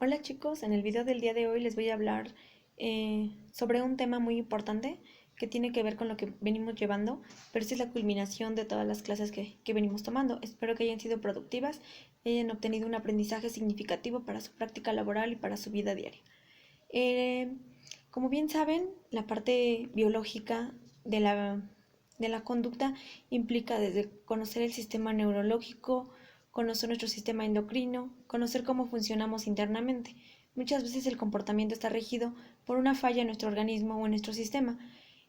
Hola chicos, en el video del día de hoy les voy a hablar sobre un tema muy importante que tiene que ver con lo que venimos llevando, pero esta es la culminación de todas las clases que venimos tomando. Espero que hayan sido productivas y hayan obtenido un aprendizaje significativo para su práctica laboral y para su vida diaria. Eh, Como bien saben, la parte biológica de la conducta implica desde conocer el sistema neurológico, conocer nuestro sistema endocrino, conocer cómo funcionamos internamente. Muchas veces el comportamiento está regido por una falla en nuestro organismo o en nuestro sistema.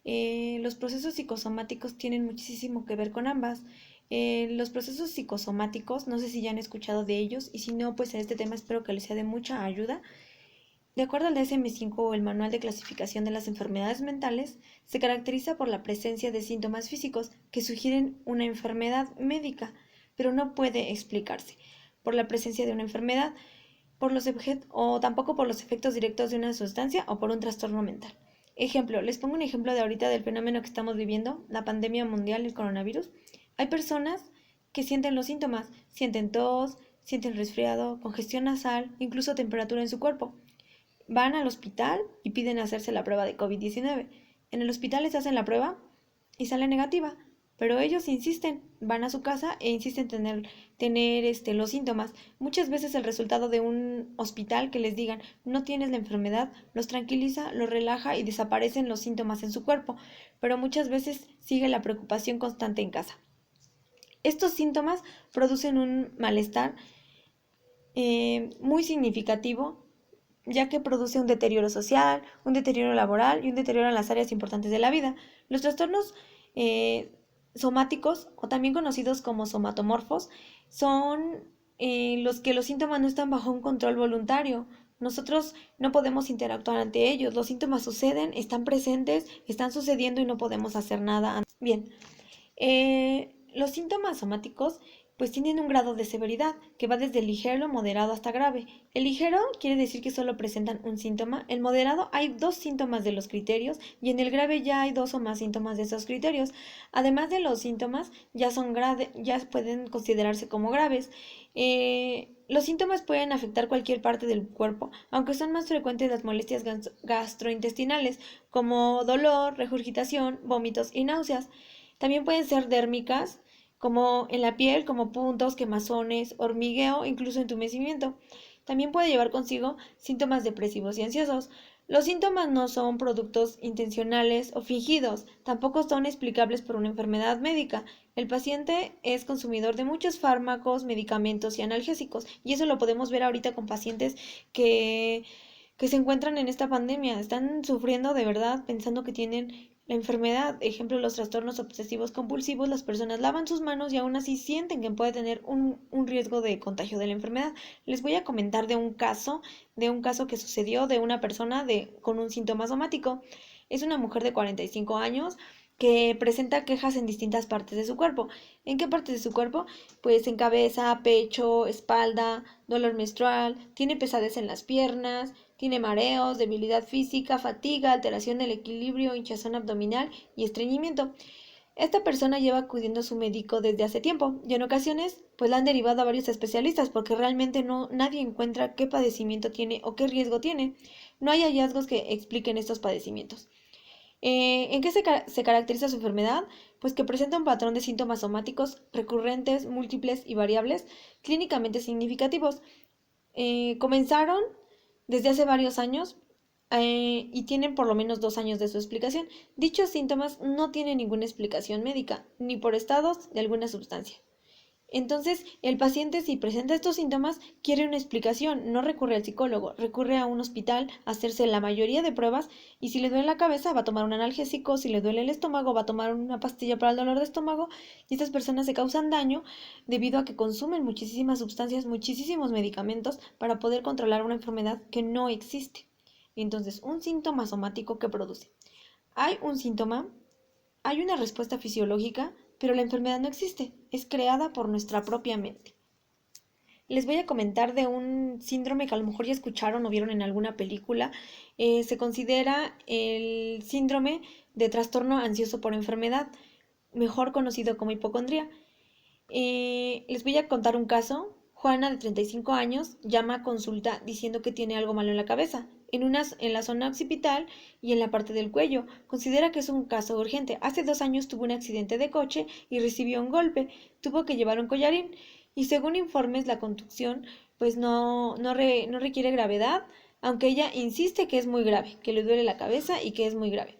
Los procesos psicosomáticos tienen muchísimo que ver con ambas. Los procesos psicosomáticos, no sé si ya han escuchado de ellos, y si no, pues en este tema espero que les sea de mucha ayuda. De acuerdo al DSM-5 o el Manual de Clasificación de las Enfermedades Mentales, se caracteriza por la presencia de síntomas físicos que sugieren una enfermedad médica, pero no puede explicarse por la presencia de una enfermedad, o tampoco por los efectos directos de una sustancia o por un trastorno mental. Ejemplo, les pongo un ejemplo de ahorita del fenómeno que estamos viviendo, la pandemia mundial del coronavirus. Hay personas que sienten los síntomas, sienten tos, sienten resfriado, congestión nasal, incluso temperatura en su cuerpo. Van al hospital y piden hacerse la prueba de COVID-19. En el hospital les hacen la prueba y sale negativa, pero ellos insisten, van a su casa e insisten tener los síntomas. Muchas veces el resultado de un hospital que les digan no tienes la enfermedad los tranquiliza, los relaja y desaparecen los síntomas en su cuerpo, pero muchas veces sigue la preocupación constante en casa. Estos síntomas producen un malestar muy significativo, ya que produce un deterioro social, un deterioro laboral y un deterioro en las áreas importantes de la vida. Los trastornos eh, somáticos, o también conocidos como somatomorfos, son los que los síntomas no están bajo un control voluntario. Nosotros no podemos interactuar ante ellos. Los síntomas suceden, están presentes, están sucediendo y no podemos hacer nada. Bien, los síntomas somáticos pues tienen un grado de severidad que va desde ligero, moderado hasta grave. El ligero quiere decir que solo presentan un síntoma, el moderado hay dos síntomas de los criterios y en el grave ya hay dos o más síntomas de esos criterios. Además de los síntomas ya pueden considerarse como graves. Los síntomas pueden afectar cualquier parte del cuerpo, aunque son más frecuentes las molestias gastrointestinales como dolor, regurgitación, vómitos y náuseas. También pueden ser dérmicas, como en la piel, como puntos, quemazones, hormigueo, incluso entumecimiento. También puede llevar consigo síntomas depresivos y ansiosos. Los síntomas no son productos intencionales o fingidos, tampoco son explicables por una enfermedad médica. El paciente es consumidor de muchos fármacos, medicamentos y analgésicos, y eso lo podemos ver ahorita con pacientes que que se encuentran en esta pandemia, están sufriendo de verdad pensando que tienen la enfermedad. Ejemplo, los trastornos obsesivos compulsivos, las personas lavan sus manos y aún así sienten que puede tener un riesgo de contagio de la enfermedad. Les voy a comentar de un caso que sucedió de una persona con un síntoma somático. Es una mujer de 45 años que presenta quejas en distintas partes de su cuerpo. ¿En qué partes de su cuerpo? Pues en cabeza, pecho, espalda, dolor menstrual, tiene pesadez en las piernas, tiene mareos, debilidad física, fatiga, alteración del equilibrio, hinchazón abdominal y estreñimiento. Esta persona lleva acudiendo a su médico desde hace tiempo y en ocasiones pues la han derivado a varios especialistas porque realmente nadie encuentra qué padecimiento tiene o qué riesgo tiene. No hay hallazgos que expliquen estos padecimientos. ¿En qué se caracteriza su enfermedad? Pues que presenta un patrón de síntomas somáticos recurrentes, múltiples y variables, clínicamente significativos. Comenzaron desde hace varios años y tienen por lo menos 2 años de su explicación. Dichos síntomas no tienen ninguna explicación médica, ni por estados de alguna sustancia. Entonces, el paciente si presenta estos síntomas quiere una explicación, no recurre al psicólogo, recurre a un hospital a hacerse la mayoría de pruebas y si le duele la cabeza va a tomar un analgésico, si le duele el estómago va a tomar una pastilla para el dolor de estómago y estas personas se causan daño debido a que consumen muchísimas sustancias, muchísimos medicamentos para poder controlar una enfermedad que no existe. Entonces, un síntoma somático que produce. Hay un síntoma, hay una respuesta fisiológica, pero la enfermedad no existe, es creada por nuestra propia mente. Les voy a comentar de un síndrome que a lo mejor ya escucharon o vieron en alguna película. Se considera el síndrome de trastorno ansioso por enfermedad, mejor conocido como hipocondría. Les voy a contar un caso. Juana, de 35 años, llama a consulta diciendo que tiene algo malo en la cabeza, en la zona occipital y en la parte del cuello. Considera que es un caso urgente. Hace 2 años tuvo un accidente de coche y recibió un golpe. Tuvo que llevar un collarín. Y según informes, la contusión pues no requiere gravedad, aunque ella insiste que es muy grave, que le duele la cabeza y que es muy grave.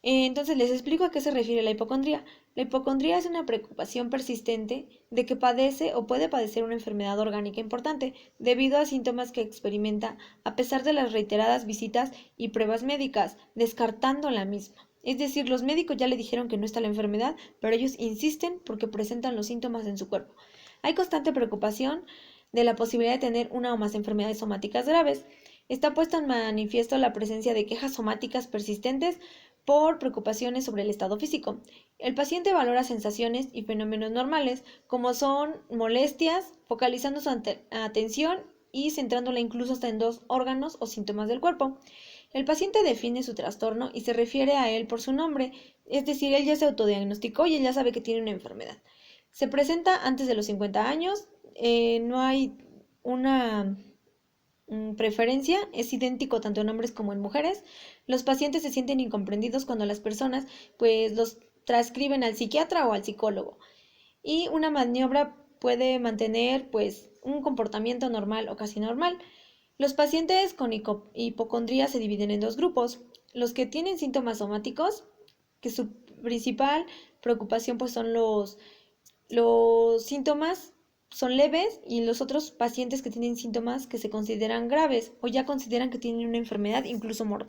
Entonces les explico a qué se refiere la hipocondría. La hipocondría es una preocupación persistente de que padece o puede padecer una enfermedad orgánica importante debido a síntomas que experimenta a pesar de las reiteradas visitas y pruebas médicas, descartando la misma. Es decir, los médicos ya le dijeron que no está la enfermedad, pero ellos insisten porque presentan los síntomas en su cuerpo. Hay constante preocupación de la posibilidad de tener una o más enfermedades somáticas graves. Está puesta en manifiesto la presencia de quejas somáticas persistentes por preocupaciones sobre el estado físico. El paciente valora sensaciones y fenómenos normales, como son molestias, focalizando su atención y centrándola incluso hasta en 2 órganos o síntomas del cuerpo. El paciente define su trastorno y se refiere a él por su nombre, es decir, él ya se autodiagnosticó y él ya sabe que tiene una enfermedad. Se presenta antes de los 50 años, no hay una preferencia, es idéntico tanto en hombres como en mujeres. Los pacientes se sienten incomprendidos cuando las personas pues los transcriben al psiquiatra o al psicólogo. Y una maniobra puede mantener pues un comportamiento normal o casi normal. Los pacientes con hipocondría se dividen en 2 grupos. Los que tienen síntomas somáticos, que su principal preocupación pues son los síntomas son leves, y los otros pacientes que tienen síntomas que se consideran graves o ya consideran que tienen una enfermedad incluso mortal.